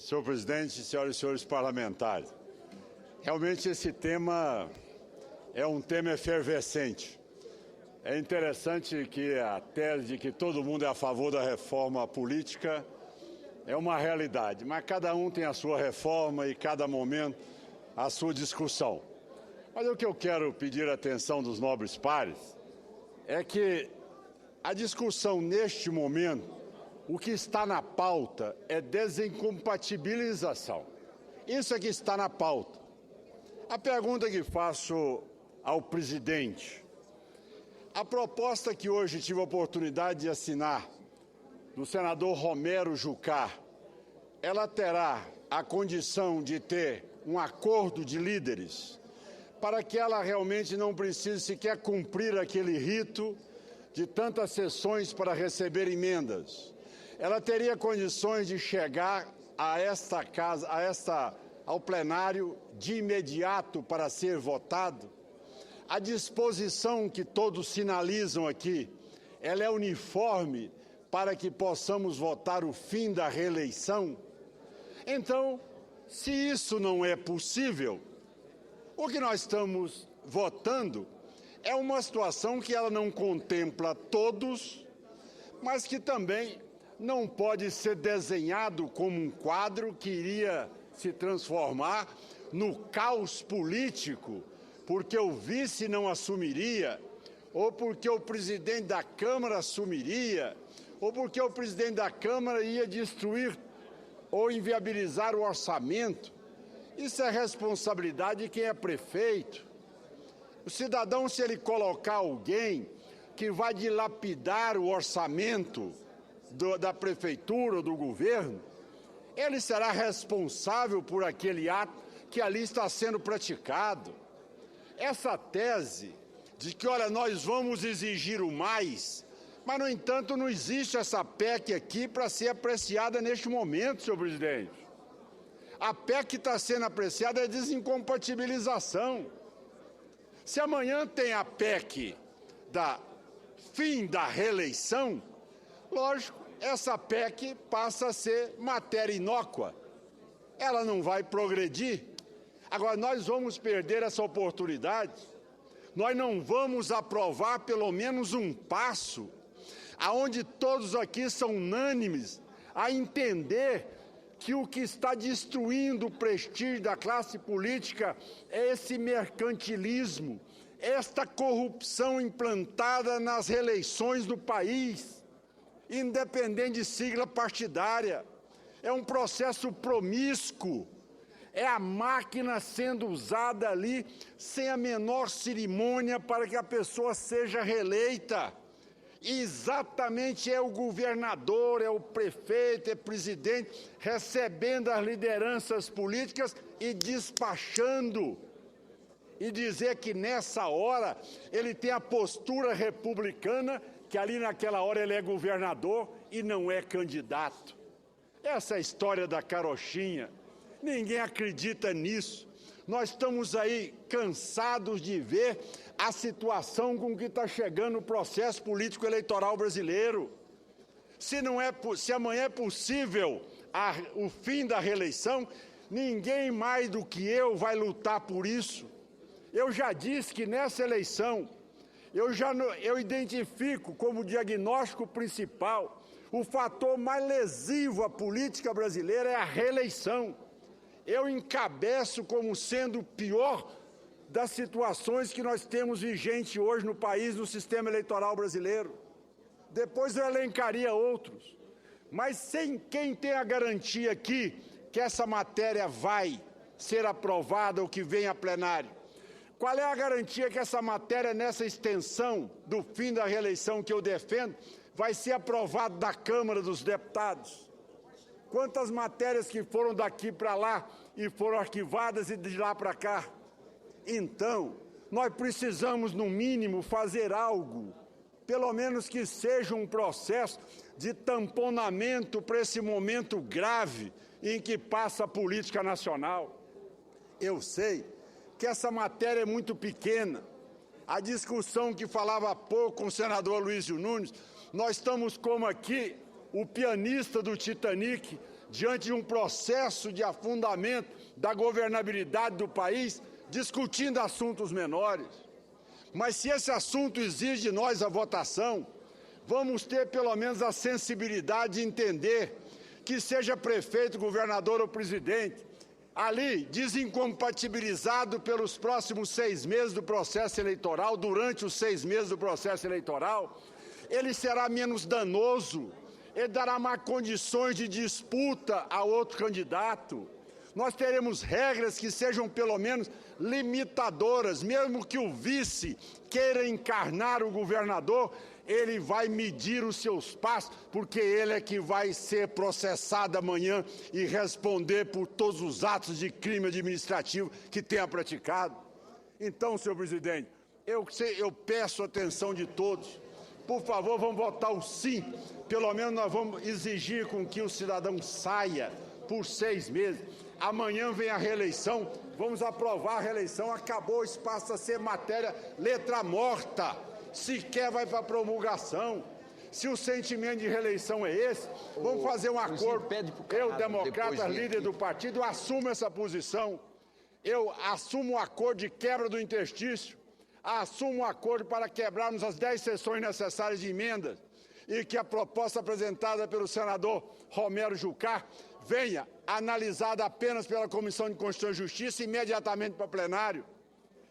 Senhor presidente, senhoras e senhores parlamentares, realmente esse tema é um tema efervescente. É interessante que a tese de que todo mundo é a favor da reforma política é uma realidade, mas cada um tem a sua reforma e cada momento a sua discussão. Mas o que eu quero pedir a atenção dos nobres pares é que a discussão neste momento, o que está na pauta é desincompatibilização. Isso é que está na pauta. A pergunta que faço ao presidente: a proposta que hoje tive a oportunidade de assinar, do senador Romero Jucá, ela terá a condição de ter um acordo de líderes para que ela realmente não precise sequer cumprir aquele rito de tantas sessões para receber emendas. Ela teria condições de chegar a esta casa, ao plenário de imediato para ser votado? A disposição que todos sinalizam aqui, ela é uniforme para que possamos votar o fim da reeleição? Então, se isso não é possível, o que nós estamos votando é uma situação que ela não contempla todos, mas que também não pode ser desenhado como um quadro que iria se transformar no caos político, porque o vice não assumiria, ou porque o presidente da Câmara assumiria, ou porque o presidente da Câmara ia destruir ou inviabilizar o orçamento. Isso é responsabilidade de quem é prefeito. O cidadão, se ele colocar alguém que vai dilapidar o orçamento da prefeitura ou do governo, ele será responsável por aquele ato que ali está sendo praticado. Essa tese de que, olha, nós vamos exigir o mais, mas, no entanto, não existe essa PEC aqui para ser apreciada neste momento, senhor presidente. A PEC que está sendo apreciada é desincompatibilização. Se amanhã tem a PEC da fim da reeleição, lógico, essa PEC passa a ser matéria inócua. Ela não vai progredir. Agora, nós vamos perder essa oportunidade. Nós não vamos aprovar pelo menos um passo aonde todos aqui são unânimes a entender que o que está destruindo o prestígio da classe política é esse mercantilismo, esta corrupção implantada nas reeleições do país, independente de sigla partidária. É um processo promíscuo, é a máquina sendo usada ali sem a menor cerimônia para que a pessoa seja reeleita. E exatamente é o governador, é o prefeito, é o presidente recebendo as lideranças políticas e despachando. E dizer que nessa hora ele tem a postura republicana, que ali naquela hora ele é governador e não é candidato. Essa é a história da carochinha. Ninguém acredita nisso. Nós estamos aí cansados de ver a situação com que está chegando o processo político eleitoral brasileiro. Se amanhã é possível o fim da reeleição, ninguém mais do que eu vai lutar por isso. Eu já disse que nessa eleição, eu identifico como diagnóstico principal o fator mais lesivo à política brasileira é a reeleição. Eu encabeço como sendo o pior das situações que nós temos vigente hoje no país, no sistema eleitoral brasileiro. Depois eu elencaria outros. Mas sem quem tem a garantia aqui que essa matéria vai ser aprovada ou que vem a plenário? Qual é a garantia que essa matéria, nessa extensão do fim da reeleição que eu defendo, vai ser aprovada da Câmara dos Deputados? Quantas matérias que foram daqui para lá e foram arquivadas e de lá para cá? Então, nós precisamos, no mínimo, fazer algo, pelo menos que seja um processo de tamponamento para esse momento grave em que passa a política nacional. Eu sei que essa matéria é muito pequena. A discussão que falava há pouco com o senador Luizio Nunes, nós estamos como aqui o pianista do Titanic diante de um processo de afundamento da governabilidade do país, discutindo assuntos menores. Mas se esse assunto exige de nós a votação, vamos ter pelo menos a sensibilidade de entender que seja prefeito, governador ou presidente, ali desincompatibilizado pelos próximos 6 meses do processo eleitoral, durante os 6 meses do processo eleitoral, ele será menos danoso, ele dará mais condições de disputa a outro candidato. Nós teremos regras que sejam pelo menos limitadoras, mesmo que o vice queira encarnar o governador, ele vai medir os seus passos, porque ele é que vai ser processado amanhã e responder por todos os atos de crime administrativo que tenha praticado. Então, senhor presidente, eu peço a atenção de todos. Por favor, vamos votar o sim. Pelo menos nós vamos exigir com que o cidadão saia por 6 meses. Amanhã vem a reeleição, vamos aprovar a reeleição, acabou, isso passa a ser matéria letra morta. Sequer vai para a promulgação. Se o sentimento de reeleição é esse, vamos fazer um acordo. Eu, democrata, líder do partido, assumo essa posição. Eu assumo o acordo de quebra do interstício, assumo o acordo para quebrarmos as 10 sessões necessárias de emendas e que a proposta apresentada pelo senador Romero Jucá venha analisada apenas pela Comissão de Constituição e Justiça imediatamente para o plenário.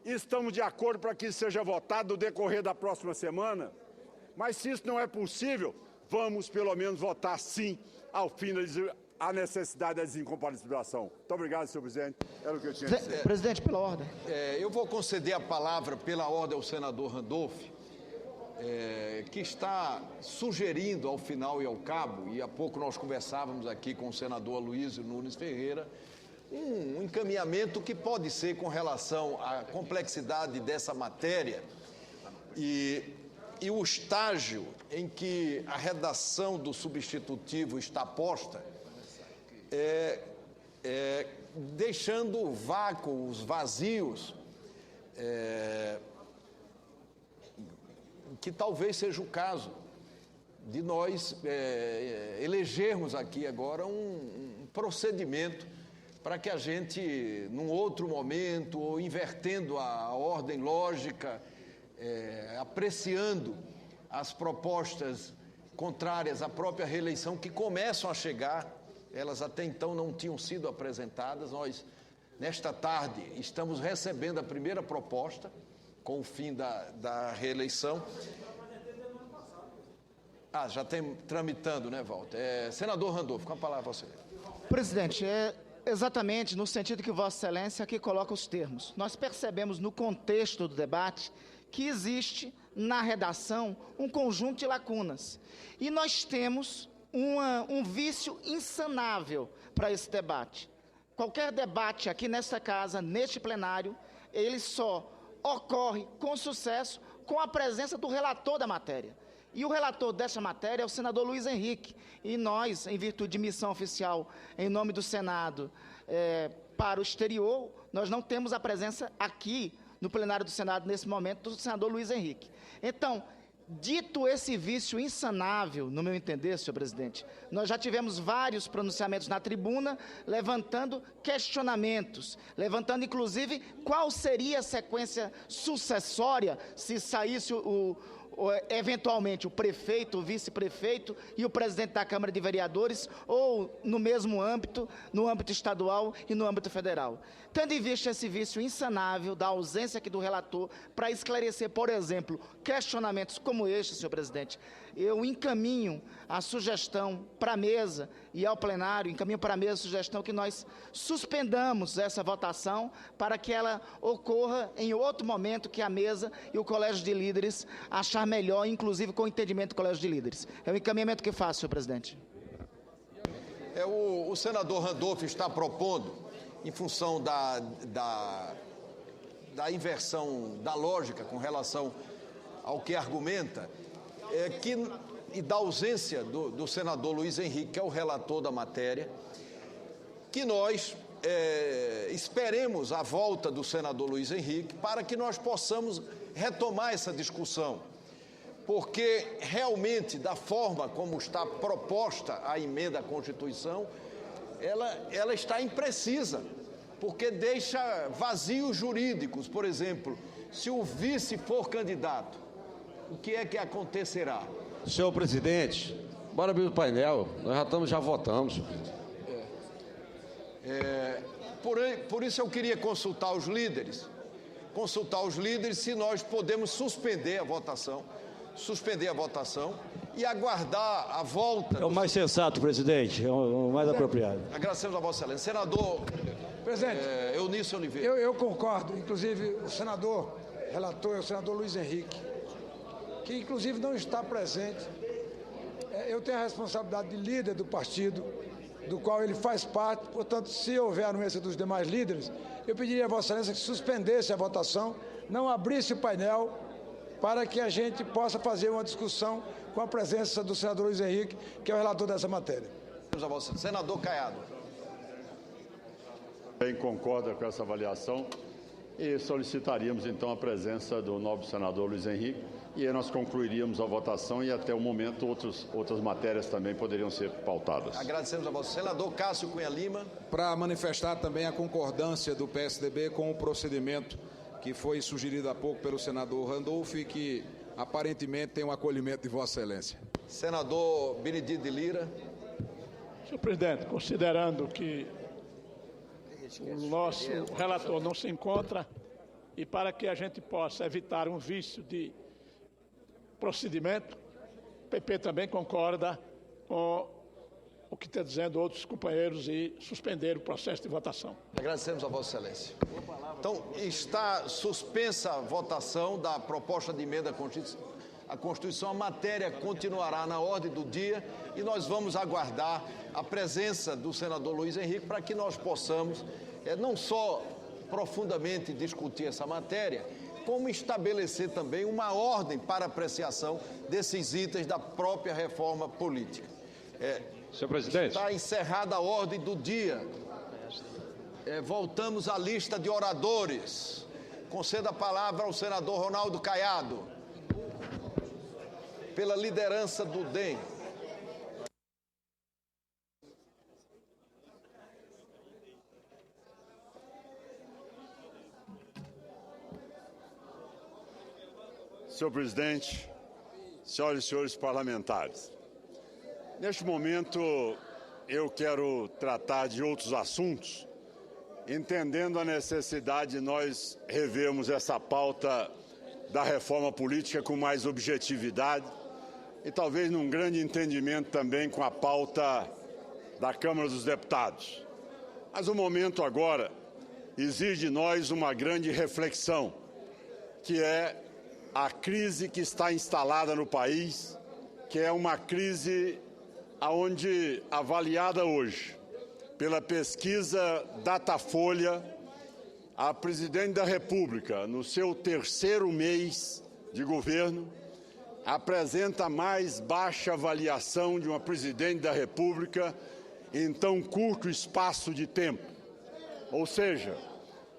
Estamos de acordo para que isso seja votado no decorrer da próxima semana, mas se isso não é possível, vamos pelo menos votar sim ao fim da necessidade da desincompatibilização. Muito obrigado, senhor presidente. Era o que eu tinha a dizer. Presidente, pela ordem. Eu vou conceder a palavra pela ordem ao senador Randolph, que está sugerindo ao final e ao cabo, e há pouco nós conversávamos aqui com o senador Aloysio Nunes Ferreira, um encaminhamento que pode ser com relação à complexidade dessa matéria e o estágio em que a redação do substitutivo está posta, deixando vácuos, vazios, que talvez seja o caso de nós elegermos aqui agora um procedimento para que a gente, num outro momento, ou invertendo a ordem lógica, apreciando as propostas contrárias à própria reeleição que começam a chegar, elas até então não tinham sido apresentadas. Nós, nesta tarde, estamos recebendo a primeira proposta, com o fim da reeleição. Já tem tramitando, né, Walter? Senador Randolph, com a palavra a você. Presidente, exatamente no sentido que Vossa Excelência aqui coloca os termos. Nós percebemos no contexto do debate que existe na redação um conjunto de lacunas. E nós temos um vício insanável para esse debate. Qualquer debate aqui nesta casa, neste plenário, ele só ocorre com sucesso com a presença do relator da matéria. E o relator dessa matéria é o senador Luiz Henrique. E nós, em virtude de missão oficial, em nome do Senado, para o exterior, nós não temos a presença aqui no plenário do Senado, nesse momento, do senador Luiz Henrique. Então, dito esse vício insanável, no meu entender, senhor presidente, nós já tivemos vários pronunciamentos na tribuna, levantando questionamentos, levantando, inclusive, qual seria a sequência sucessória se saísse eventualmente o prefeito, o vice-prefeito e o presidente da Câmara de Vereadores, ou no mesmo âmbito, no âmbito estadual e no âmbito federal. Tendo em vista esse vício insanável da ausência aqui do relator para esclarecer, por exemplo, questionamentos como este, senhor presidente, eu encaminho a sugestão para a mesa e ao plenário, encaminho para a mesa a sugestão que nós suspendamos essa votação para que ela ocorra em outro momento que a mesa e o Colégio de Líderes achar melhor, inclusive com o entendimento do Colégio de Líderes. É o encaminhamento que faço, senhor presidente. O senador Randolph está propondo, em função da inversão da lógica com relação ao que argumenta, e da ausência do senador Luiz Henrique, que é o relator da matéria, que nós esperemos a volta do senador Luiz Henrique para que nós possamos retomar essa discussão, porque realmente, da forma como está proposta a emenda à Constituição, ela está imprecisa, porque deixa vazios jurídicos. Por exemplo, se o vice for candidato, o que é que acontecerá? Senhor presidente, bora abrir o painel, nós já votamos. Por isso eu queria consultar os líderes se nós podemos suspender a votação e aguardar a volta. É o mais sensato, presidente, é o mais apropriado. Agradecemos a Vossa Excelência. Senador Presidente, Eunício Oliveira. eu concordo, inclusive o senador relator é o senador Luiz Henrique, que inclusive não está presente. Eu tenho a responsabilidade de líder do partido, do qual ele faz parte, portanto, se houver anuência dos demais líderes, eu pediria a Vossa Excelência que suspendesse a votação, não abrisse o painel, para que a gente possa fazer uma discussão com a presença do senador Luiz Henrique, que é o relator dessa matéria. Senador Caiado. Bem, concorda com essa avaliação e solicitaríamos então a presença do nobre senador Luiz Henrique e aí nós concluiríamos a votação e até o momento outras matérias também poderiam ser pautadas. Agradecemos a Vossa Senador Cássio Cunha Lima. Para manifestar também a concordância do PSDB com o procedimento que foi sugerido há pouco pelo senador Randolfo e que aparentemente tem um acolhimento de Vossa Excelência. Senador Benedito de Lira. Senhor presidente, considerando que o nosso relator não se encontra e para que a gente possa evitar um vício de procedimento, o PP também concorda com o que estão dizendo outros companheiros e suspender o processo de votação. Agradecemos a Vossa Excelência. Então, está suspensa a votação da proposta de emenda à Constituição. A matéria continuará na ordem do dia e nós vamos aguardar a presença do senador Luiz Henrique para que nós possamos não só profundamente discutir essa matéria, como estabelecer também uma ordem para apreciação desses itens da própria reforma política. Senhor presidente. Está encerrada a ordem do dia. Voltamos à lista de oradores. Conceda a palavra ao senador Ronaldo Caiado, pela liderança do DEM. Senhor presidente, senhoras e senhores parlamentares, neste momento eu quero tratar de outros assuntos, entendendo a necessidade de nós revermos essa pauta da reforma política com mais objetividade e talvez num grande entendimento também com a pauta da Câmara dos Deputados. Mas o momento agora exige de nós uma grande reflexão, que é a crise que está instalada no país, que é uma crise onde, avaliada hoje pela pesquisa Datafolha, a presidente da República, no seu terceiro mês de governo, apresenta a mais baixa avaliação de uma presidente da República em tão curto espaço de tempo. Ou seja,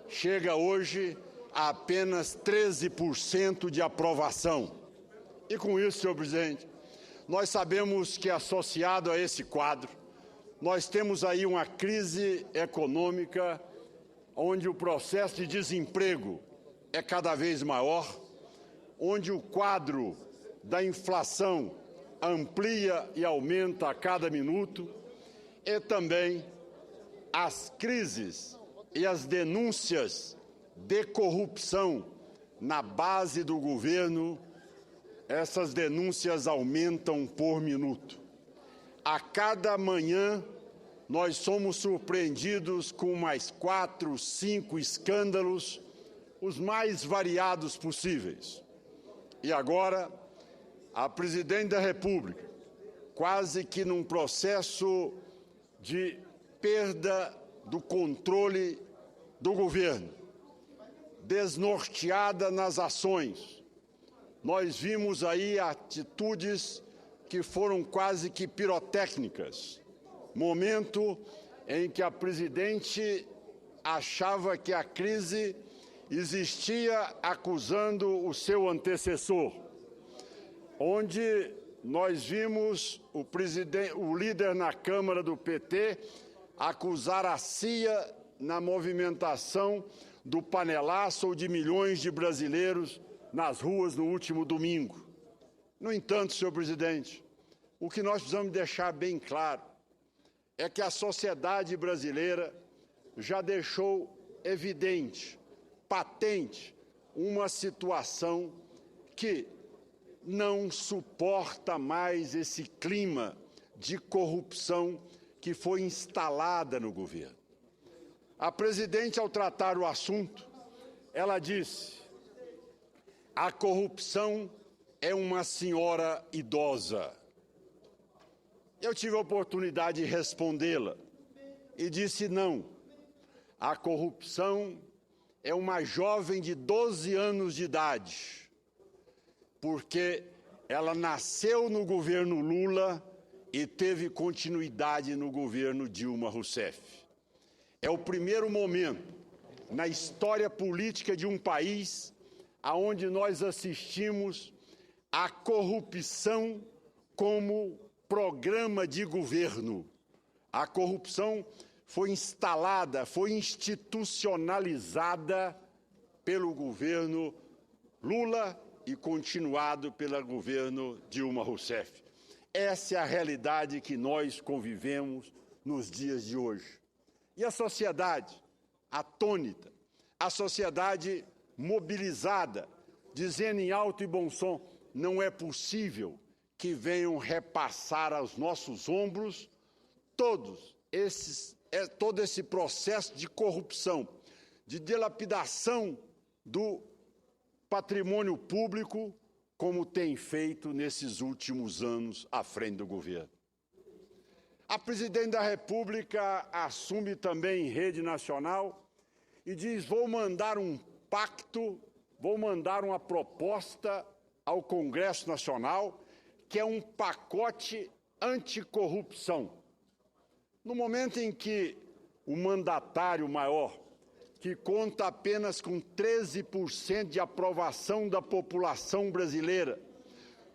chega hoje a apenas 13% de aprovação. E com isso, senhor presidente, nós sabemos que associado a esse quadro, nós temos aí uma crise econômica onde o processo de desemprego é cada vez maior, onde o quadro da inflação amplia e aumenta a cada minuto, e também as crises e as denúncias de corrupção na base do governo, essas denúncias aumentam por minuto. A cada manhã, nós somos surpreendidos com mais 4, 5 escândalos, os mais variados possíveis. E agora, a presidente da República, quase que num processo de perda do controle do governo, desnorteada nas ações. Nós vimos aí atitudes que foram quase que pirotécnicas. Momento em que a presidente achava que a crise existia acusando o seu antecessor, onde nós vimos o líder na Câmara do PT acusar a CIA na movimentação do panelaço ou de milhões de brasileiros nas ruas no último domingo. No entanto, senhor presidente, o que nós precisamos deixar bem claro é que a sociedade brasileira já deixou evidente, patente, uma situação que não suporta mais esse clima de corrupção que foi instalada no governo. A presidente, ao tratar o assunto, ela disse: a corrupção é uma senhora idosa. Eu tive a oportunidade de respondê-la e disse: não, a corrupção é uma jovem de 12 anos de idade, porque ela nasceu no governo Lula e teve continuidade no governo Dilma Rousseff. É o primeiro momento na história política de um país aonde nós assistimos à corrupção como programa de governo. A corrupção foi instalada, foi institucionalizada pelo governo Lula e continuado pelo governo Dilma Rousseff. Essa é a realidade que nós convivemos nos dias de hoje. E a sociedade atônita, a sociedade mobilizada, dizendo em alto e bom som: não é possível que venham repassar aos nossos ombros todo esse processo de corrupção, de dilapidação do patrimônio público, como tem feito nesses últimos anos à frente do governo. A presidente da República assume também em rede nacional e diz: vou mandar um pacto, vou mandar uma proposta ao Congresso Nacional, que é um pacote anticorrupção. No momento em que o mandatário maior, que conta apenas com 13% de aprovação da população brasileira,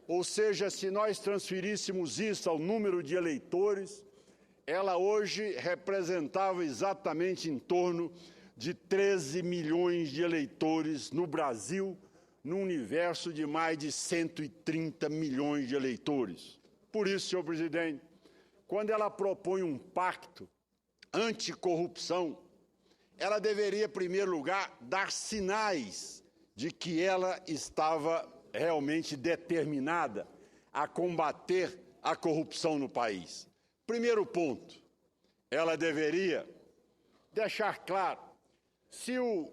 ou seja, se nós transferíssemos isso ao número de eleitores, ela hoje representava exatamente em torno de 13 milhões de eleitores no Brasil, num universo de mais de 130 milhões de eleitores. Por isso, senhor presidente, quando ela propõe um pacto anticorrupção, ela deveria, em primeiro lugar, dar sinais de que ela estava realmente determinada a combater a corrupção no país. Primeiro ponto, ela deveria deixar claro: se o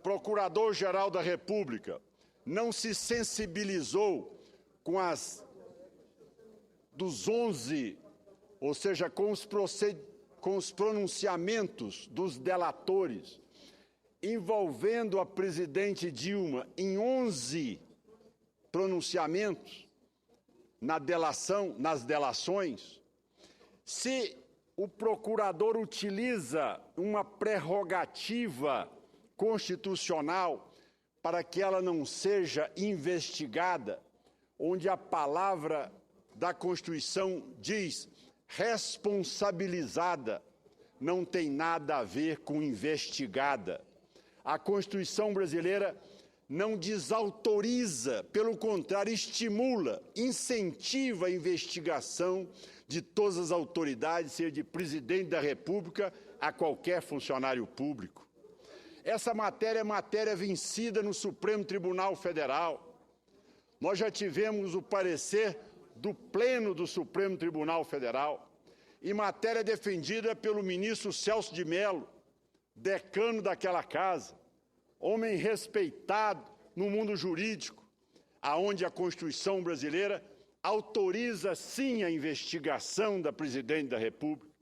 Procurador-Geral da República não se sensibilizou com dos 11, ou seja, com os pronunciamentos dos delatores, envolvendo a presidente Dilma em 11 pronunciamentos nas delações, se o procurador utiliza uma prerrogativa constitucional para que ela não seja investigada, onde a palavra da Constituição diz responsabilizada, não tem nada a ver com investigada. A Constituição brasileira não desautoriza, pelo contrário, estimula, incentiva a investigação de todas as autoridades, seja de presidente da República a qualquer funcionário público. Essa matéria é matéria vencida no Supremo Tribunal Federal. Nós já tivemos o parecer do Pleno do Supremo Tribunal Federal, e matéria defendida pelo ministro Celso de Mello, decano daquela casa, homem respeitado no mundo jurídico, aonde a Constituição brasileira autoriza sim a investigação da presidente da República.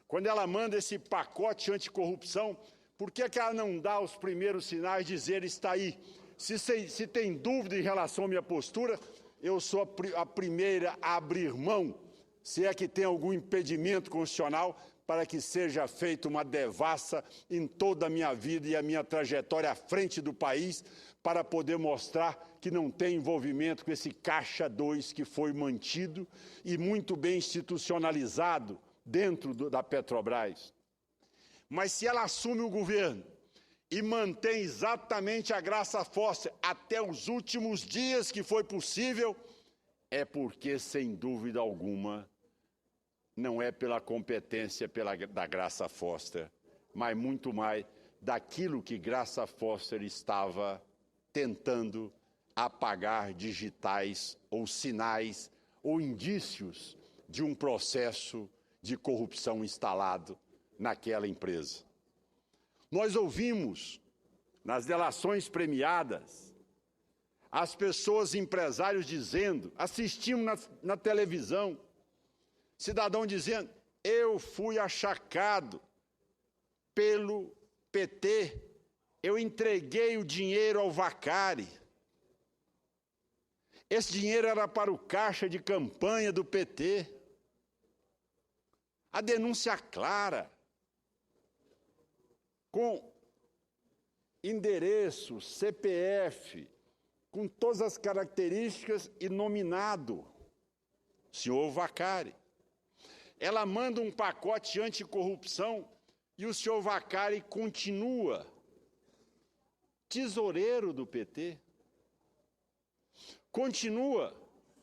Quando ela manda esse pacote anticorrupção, por que ela não dá os primeiros sinais de dizer: está aí? Se tem dúvida em relação à minha postura, eu sou a primeira a abrir mão, se é que tem algum impedimento constitucional, para que seja feita uma devassa em toda a minha vida e a minha trajetória à frente do país, para poder mostrar que não tem envolvimento com esse Caixa 2 que foi mantido e muito bem institucionalizado dentro da Petrobras. Mas se ela assume o governo e mantém exatamente a Graça Foster até os últimos dias que foi possível, é porque, sem dúvida alguma, não é pela competência da Graça Foster, mas muito mais daquilo que Graça Foster estava tentando apagar digitais ou sinais ou indícios de um processo de corrupção instalado naquela empresa. Nós ouvimos nas delações premiadas as pessoas, empresários dizendo, assistimos na televisão, cidadão dizendo, eu fui achacado pelo PT, eu entreguei o dinheiro ao Vacari. Esse dinheiro era para o caixa de campanha do PT. A denúncia clara, com endereço, CPF, com todas as características e nominado, senhor Vacari. Ela manda um pacote anticorrupção e o senhor Vacari continua tesoureiro do PT. Continua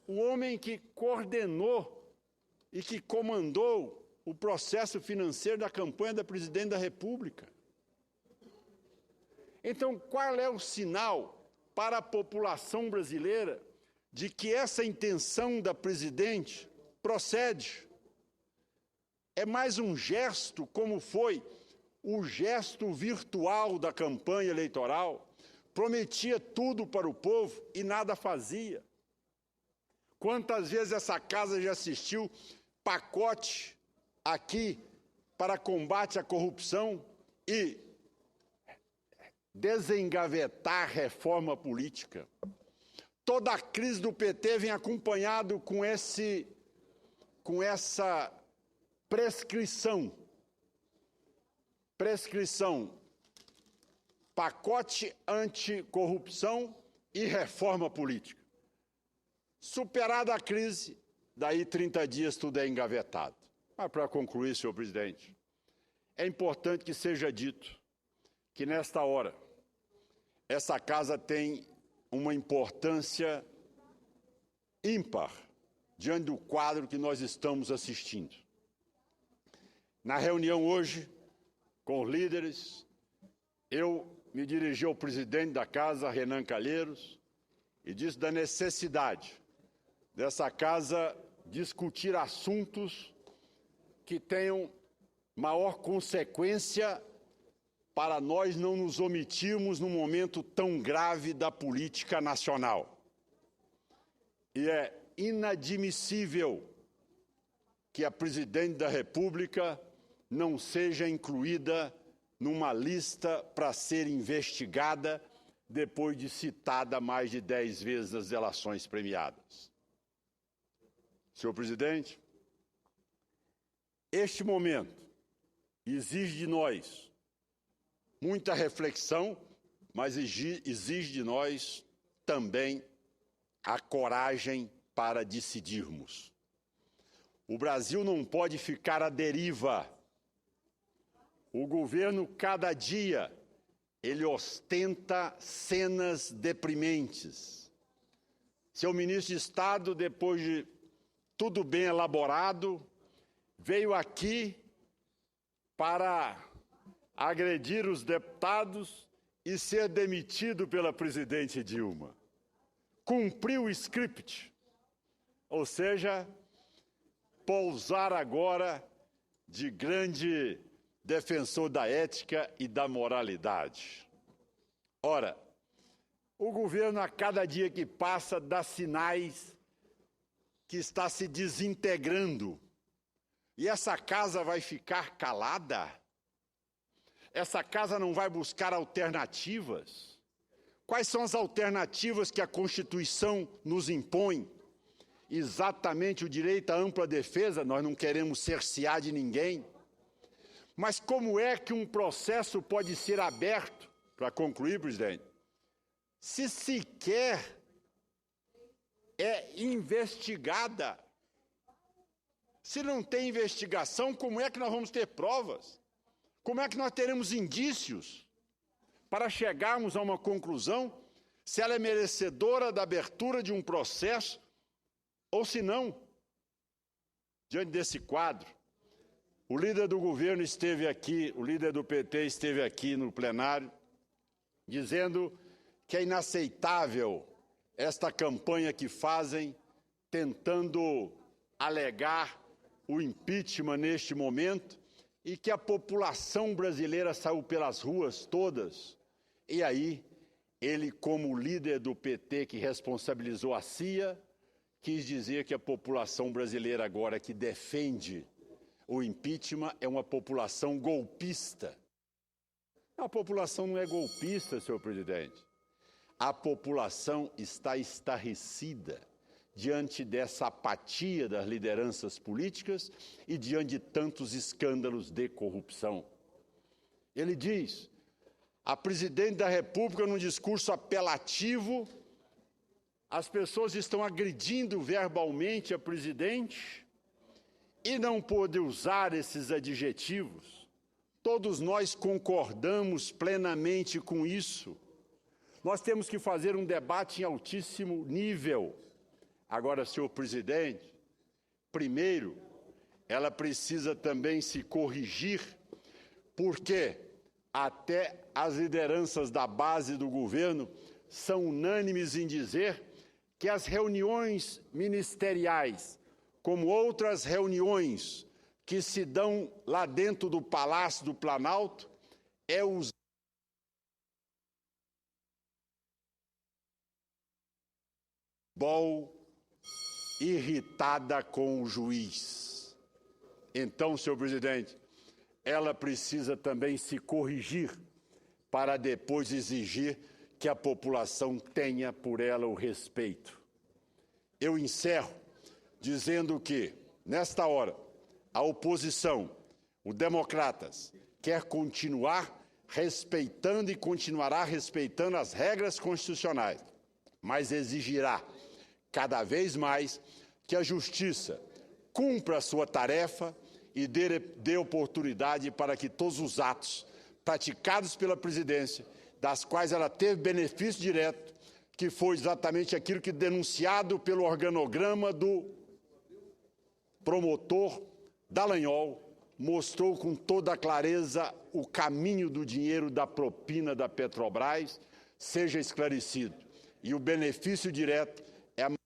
o homem que coordenou e que comandou o processo financeiro da campanha da presidente da República. Então, qual é o sinal para a população brasileira de que essa intenção da presidente procede? É mais um gesto, como foi o gesto virtual da campanha eleitoral, prometia tudo para o povo e nada fazia. Quantas vezes essa casa já assistiu pacote aqui para combate à corrupção e desengavetar a reforma política? Toda a crise do PT vem acompanhado com essa prescrição, pacote anticorrupção e reforma política. Superada a crise, daí 30 dias tudo é engavetado. Mas para concluir, senhor presidente, é importante que seja dito que nesta hora essa casa tem uma importância ímpar diante do quadro que nós estamos assistindo. Na reunião hoje, com os líderes, eu me dirigi ao presidente da casa, Renan Calheiros, e disse da necessidade dessa casa discutir assuntos que tenham maior consequência para nós não nos omitirmos num momento tão grave da política nacional. E é inadmissível que a presidente da República não seja incluída numa lista para ser investigada depois de citada mais de 10 vezes nas delações premiadas. Senhor presidente, este momento exige de nós muita reflexão, mas exige de nós também a coragem para decidirmos. O Brasil não pode ficar à deriva. O governo, cada dia, ele ostenta cenas deprimentes. Seu ministro de Estado, depois de tudo bem elaborado, veio aqui para agredir os deputados e ser demitido pela presidente Dilma. Cumpriu o script, ou seja, pousar agora de grande defensor da ética e da moralidade. Ora, o governo, a cada dia que passa, dá sinais que está se desintegrando. E essa casa vai ficar calada? Essa casa não vai buscar alternativas? Quais são as alternativas que a Constituição nos impõe? Exatamente o direito à ampla defesa, nós não queremos cercear de ninguém. Mas como é que um processo pode ser aberto, para concluir, presidente, se sequer é investigada, Se não tem investigação, como é que nós vamos ter provas? Como é que nós teremos indícios para chegarmos a uma conclusão se ela é merecedora da abertura de um processo ou se não? Diante desse quadro, o líder do governo esteve aqui, o líder do PT esteve aqui no plenário, dizendo que é inaceitável esta campanha que fazem, tentando alegar o impeachment neste momento, e que a população brasileira saiu pelas ruas todas. E aí, ele, como líder do PT que responsabilizou a CIA, quis dizer que a população brasileira agora que defende o impeachment é uma população golpista. A população não é golpista, senhor presidente. A população está estarrecida diante dessa apatia das lideranças políticas e diante de tantos escândalos de corrupção. Ele diz, a presidente da República, num discurso apelativo, as pessoas estão agredindo verbalmente a presidente e não pôde usar esses adjetivos. Todos nós concordamos plenamente com isso. Nós temos que fazer um debate em altíssimo nível. Agora, senhor presidente, primeiro, ela precisa também se corrigir, porque até as lideranças da base do governo são unânimes em dizer que as reuniões ministeriais, como outras reuniões que se dão lá dentro do Palácio do Planalto, é usar irritada com o juiz. Então, senhor presidente, ela precisa também se corrigir para depois exigir que a população tenha por ela o respeito. Eu encerro dizendo que, nesta hora, a oposição, os democratas, quer continuar respeitando e continuará respeitando as regras constitucionais, mas exigirá cada vez mais que a Justiça cumpra a sua tarefa e dê oportunidade para que todos os atos praticados pela presidência, das quais ela teve benefício direto, que foi exatamente aquilo que denunciado pelo organograma do promotor Dallagnol, mostrou com toda a clareza o caminho do dinheiro da propina da Petrobras, seja esclarecido. E o benefício direto é a...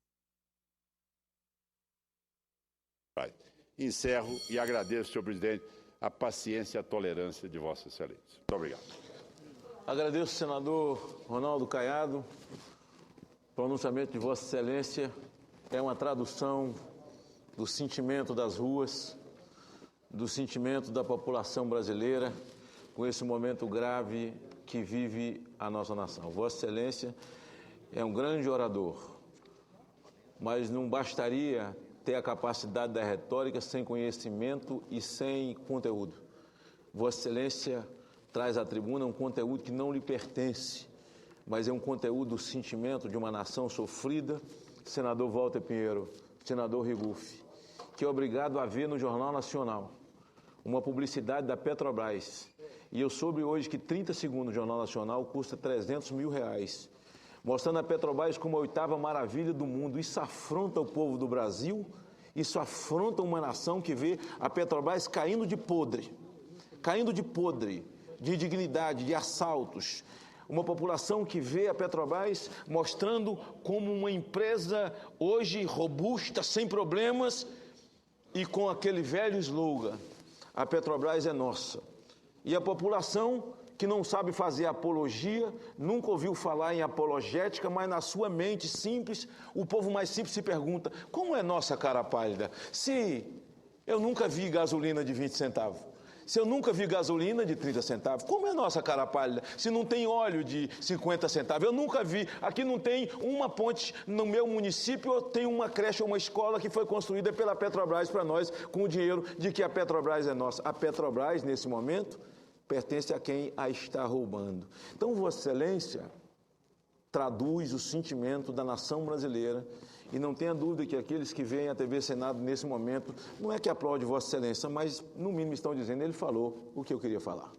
Encerro e agradeço, senhor presidente, a paciência e a tolerância de Vossa Excelência. Muito obrigado. Agradeço, senador Ronaldo Caiado. O pronunciamento de Vossa Excelência é uma tradução do sentimento das ruas, do sentimento da população brasileira com esse momento grave que vive a nossa nação. Vossa Excelência é um grande orador, mas não bastaria ter a capacidade da retórica sem conhecimento e sem conteúdo. Vossa Excelência traz à tribuna um conteúdo que não lhe pertence, mas é um conteúdo do sentimento de uma nação sofrida. Senador Walter Pinheiro, senador Rigufe, que é obrigado a ver no Jornal Nacional uma publicidade da Petrobras. E eu soube hoje que 30 segundos do Jornal Nacional custa R$300 mil, mostrando a Petrobras como a 8ª maravilha do mundo. Isso afronta o povo do Brasil, isso afronta uma nação que vê a Petrobras caindo de podre, de indignidade, de assaltos. Uma população que vê a Petrobras mostrando como uma empresa hoje robusta, sem problemas, e com aquele velho slogan, a Petrobras é nossa. E a população que não sabe fazer apologia, nunca ouviu falar em apologética, mas na sua mente simples, o povo mais simples se pergunta, como é nossa cara pálida? Se eu nunca vi gasolina de 20 centavos, se eu nunca vi gasolina de 30 centavos, como é nossa cara pálida? Se não tem óleo de 50 centavos, eu nunca vi. Aqui não tem uma ponte no meu município, tem uma creche ou uma escola que foi construída pela Petrobras para nós, com o dinheiro de que a Petrobras é nossa. A Petrobras, nesse momento, pertence a quem a está roubando. Então, Vossa Excelência traduz o sentimento da nação brasileira E não tenha dúvida que aqueles que veem a TV Senado nesse momento, não é que aplaude Vossa Excelência, mas no mínimo estão dizendo, ele falou o que eu queria falar.